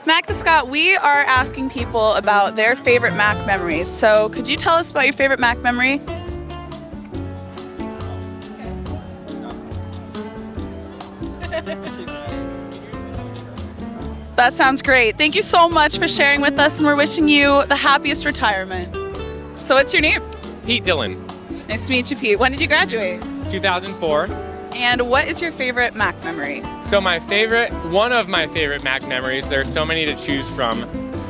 Mac the Scot, we are asking people about their favorite Mac memories. So could you tell us about your favorite Mac memory? That sounds great. Thank you so much for sharing with us, and we're wishing you the happiest retirement. So what's your name? Pete Dillon, Nice to meet you, Pete. When did you graduate? 2004. And what is your favorite Mac memory? So one of my favorite Mac memories, there are so many to choose from,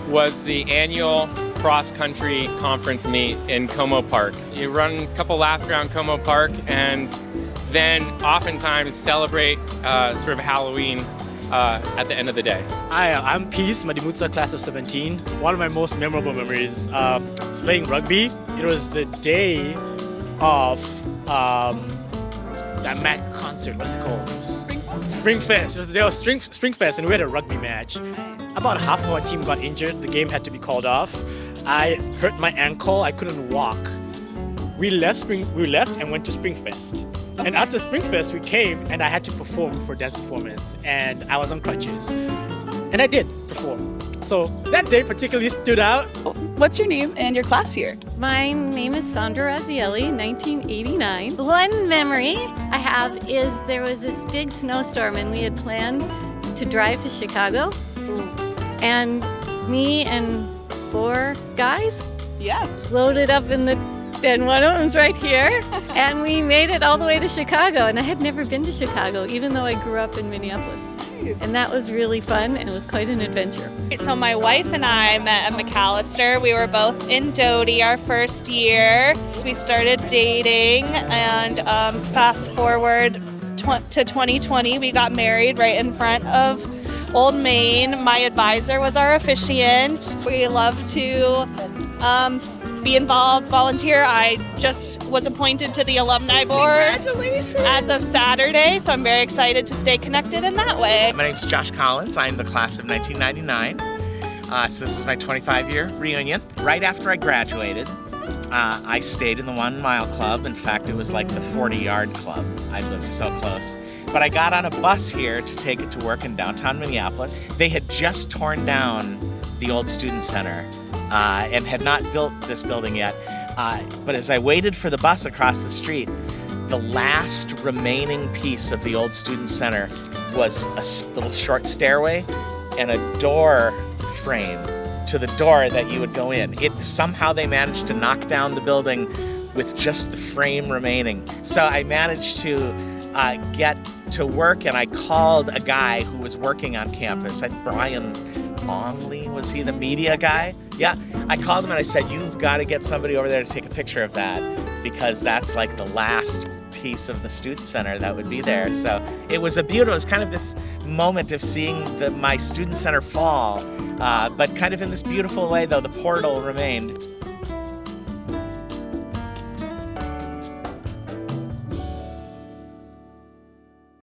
was the annual cross-country conference meet in Como Park. You run a couple laps around Como Park and then oftentimes celebrate sort of Halloween at the end of the day. Hi, I'm Peace, Madimutsa class of 17. One of my most memorable memories was playing rugby. It was the day of that Mac concert, what's it called? Springfest. It was the day of Springfest, and we had a rugby match. About half of our team got injured. The game had to be called off. I hurt my ankle. I couldn't walk. We left and went to Springfest. Okay. And after Springfest, we came and I had to perform for dance performance, and I was on crutches. And I did perform. So that day particularly stood out. What's your name and your class year? My name is Sandra Razzielli, 1989. One memory I have is there was this big snowstorm and we had planned to drive to Chicago. And me and 4 guys loaded up and one of them's right here. And we made it all the way to Chicago. And I had never been to Chicago, even though I grew up in Minneapolis. And that was really fun, and it was quite an adventure. So my wife and I met at Macalester. We were both in Doty our first year. We started dating, and fast forward to 2020, we got married right in front of Old Main. My advisor was our officiant. We love to be involved, volunteer. I just was appointed to the Alumni board as of Saturday, so I'm very excited to stay connected in that way. My name's Josh Collins. I'm the class of 1999. So this is my 25-year reunion. Right after I graduated, I stayed in the 1 Mile Club. In fact, it was like the 40-yard club. I lived so close. But I got on a bus here to take it to work in downtown Minneapolis. They had just torn down the old student center and had not built this building yet. But as I waited for the bus across the street, the last remaining piece of the old student center was a little short stairway and a door frame to the door that you would go in. Somehow they managed to knock down the building with just the frame remaining. So I managed to get to work, and I called a guy who was working on campus. Brian Longley, was he the media guy? Yeah, I called him and I said, you've got to get somebody over there to take a picture of that, because that's like the last piece of the student center that would be there. So it was it was kind of this moment of seeing my student center fall, but kind of in this beautiful way, though the portal remained.